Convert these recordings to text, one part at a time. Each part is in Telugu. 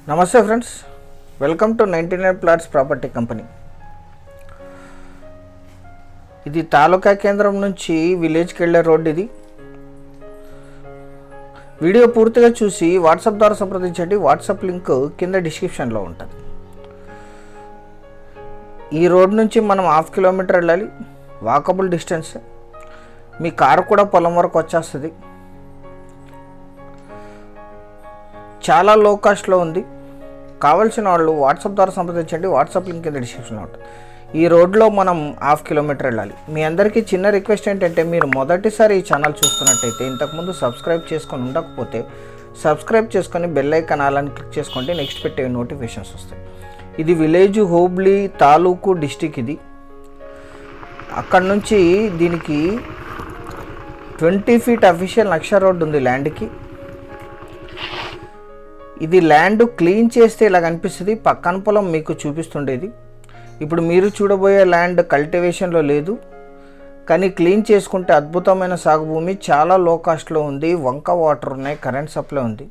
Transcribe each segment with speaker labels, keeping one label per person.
Speaker 1: నమస్తే friends, welcome to 99 plots property company. ఇది తాలూకా కేంద్రం నుంచి విలేజ్కి వెళ్ళే రోడ్. ఇది వీడియో పూర్తిగా చూసి వాట్సాప్ ద్వారా సంప్రదించండి. వాట్సాప్ లింక్ కింద డిస్క్రిప్షన్లో ఉంటుంది. ఈ రోడ్ నుంచి మనం 1/2 కిలోమీటర్ వెళ్ళాలి, వాకబుల్ డిస్టెన్స్. మీ కారు కూడా పొలం వరకు వచ్చేస్తుంది. చాలా లో కాస్ట్లో ఉంది. కావాల్సిన వాళ్ళు వాట్సాప్ ద్వారా సంప్రదించండి. వాట్సాప్ లింక్ కింద డిస్క్రిప్షన్లో ఉంటుంది. ఈ రోడ్లో మనం 1/2 కిలోమీటర్ వెళ్ళాలి. మీ అందరికీ చిన్న రిక్వెస్ట్ ఏంటంటే, మీరు మొదటిసారి ఈ ఛానల్ చూస్తున్నట్టయితే ఇంతకుముందు సబ్స్క్రైబ్ చేసుకొని ఉండకపోతే సబ్స్క్రైబ్ చేసుకొని బెల్ ఐకాన్ ఆలని క్లిక్ చేసుకోండి. నెక్స్ట్ పెట్టే నోటిఫికేషన్స్ వస్తాయి. ఇది విలేజ్ హోబ్లీ తాలూకు డిస్టిక్. ఇది అక్కడ నుంచి దీనికి 20 ఫీట్ అఫీషియల్ నక్ష రోడ్డు ఉంది ల్యాండ్కి. ఇది ల్యాండ్ క్లీన్ చేస్తే ఇలా కనిపిస్తుంది. పక్కన పొలం మీకు చూపిస్తుండేది. ఇప్పుడు మీరు చూడబోయే ల్యాండ్ కల్టివేషన్లో లేదు, కానీ క్లీన్ చేసుకుంటే అద్భుతమైన సాగు భూమి. చాలా లో కాస్ట్లో ఉంది. వంక వాటర్ ఉన్నాయి, కరెంట్ సప్లై ఉంది.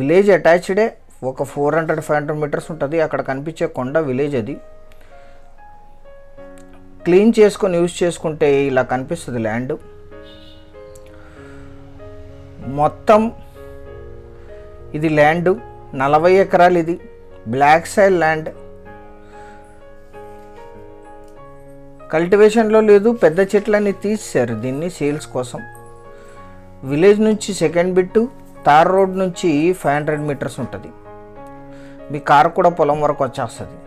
Speaker 1: విలేజ్ అటాచ్డే. ఒక 400-500 మీటర్స్ ఉంటుంది. అక్కడ కనిపించే కొండ విలేజ్. అది క్లీన్ చేసుకొని యూజ్ చేసుకుంటే ఇలా కనిపిస్తుంది ల్యాండ్. మొత్తం ఇది ల్యాండ్ 40 ఎకరాలు. ఇది బ్లాక్ సాయిల్ ల్యాండ్. కల్టివేషన్లో లేదు. పెద్ద చెట్లన్నీ తీసేశారు దీన్ని సేల్స్ కోసం. విలేజ్ నుంచి సెకండ్ బిట్టు తార్ రోడ్ నుంచి 500 మీటర్స్ ఉంటుంది. మీ కారు కూడా పొలం వరకు వచ్చేస్తుంది.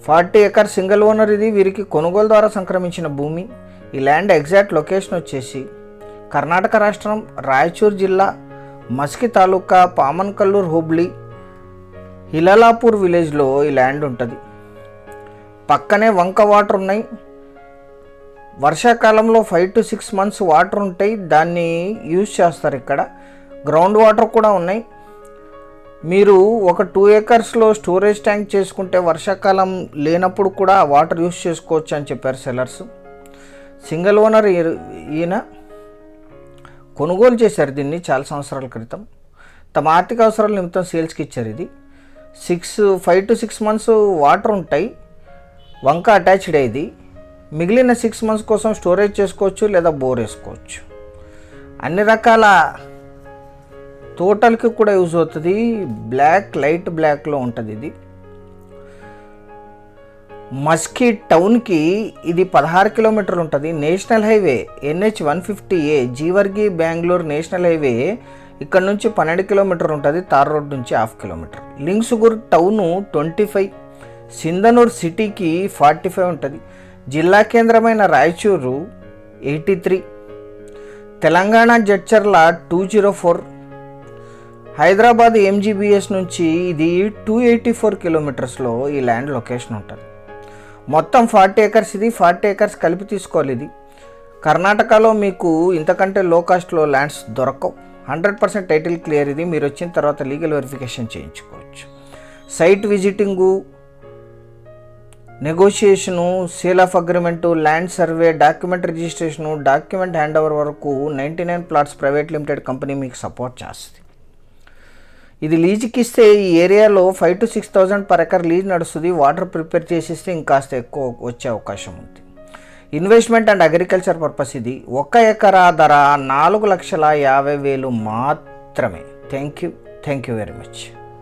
Speaker 1: 40 ఎకర్ సింగిల్ ఓనర్. ఇది వీరికి కొనుగోలు ద్వారా సంక్రమించిన భూమి. ఈ ల్యాండ్ ఎగ్జాక్ట్ లొకేషన్ వచ్చేసి కర్ణాటక రాష్ట్రం రాయచూర్ జిల్లా మస్కి తాలూకా పామన్కల్లూరు హోబ్లీ హిలాలాపూర్ విలేజ్లో ఈ ల్యాండ్ ఉంటుంది. పక్కనే వంక వాటర్ ఉన్నాయి. వర్షాకాలంలో 5 to 6 months వాటర్ ఉంటాయి. దాన్ని యూజ్ చేస్తారు. ఇక్కడ గ్రౌండ్ వాటర్ కూడా ఉన్నాయి. మీరు ఒక 2 acresలో స్టోరేజ్ ట్యాంక్ చేసుకుంటే వర్షాకాలం లేనప్పుడు కూడా వాటర్ యూజ్ చేసుకోవచ్చు అని చెప్పారు సెల్లర్స్. సింగిల్ ఓనర్ ఈయన కొనుగోలు చేశారు దీన్ని చాలా సంవత్సరాల క్రితం. తమ ఆర్థిక అవసరాల నిమిత్తం సేల్స్కి ఇచ్చారు. ఇది 5 to 6 months వాటర్ ఉంటాయి. వంక అటాచ్డ్. ఇది మిగిలిన 6 months కోసం స్టోరేజ్ చేసుకోవచ్చు లేదా బోర్ వేసుకోవచ్చు. అన్ని రకాల తోటలకి కూడా యూజ్ అవుతుంది. లైట్ బ్లాక్లో ఉంటుంది. ఇది మస్కీ టౌన్కి ఇది 16 కిలోమీటర్లు ఉంటుంది. National highway NH 150A Jewargi Bengaluru national highway ఇక్కడ నుంచి 12 కిలోమీటర్లు ఉంటుంది. తార్ రోడ్ నుంచి 1/2 కిలోమీటర్. లింగ్సుగూర్ టౌను 25, సింధనూర్ సిటీకి 45 ఉంటుంది. జిల్లా కేంద్రమైన రాయచూరు 83, తెలంగాణ జడ్చర్ల 204, హైదరాబాద్ MGBS నుంచి ఇది 284 కిలోమీటర్స్లో ఈ ల్యాండ్ లొకేషన్ ఉంటుంది. మొత్తం 40 acres. ఇది 40 acres కలిపి తీసుకోవాలి. ఇది కర్ణాటకలో మీకు ఇంతకంటే లో కాస్ట్లో ల్యాండ్స్ దొరకవు. 100% టైటిల్ క్లియర్. ఇది మీరు వచ్చిన తర్వాత లీగల్ వెరిఫికేషన్ చేయించుకోవచ్చు. Site visiting, negotiation, sale of agreement, land survey, document registration, document hand over వరకు 99 ప్లాట్స్ ప్రైవేట్ లిమిటెడ్ కంపెనీ మీకు సపోర్ట్ చేస్తుంది. ఇది లీజుకి ఇస్తే ఈ ఏరియాలో 5,000 to 6,000 per acre లీజ్ నడుస్తుంది. వాటర్ ప్రిపేర్ చేసిస్తే ఇంకాస్త ఎక్కువ వచ్చే అవకాశం ఉంది. Investment and agriculture purpose. ఇది 1 ఎకరా ధర 4,50,000 మాత్రమే. Thank you very much.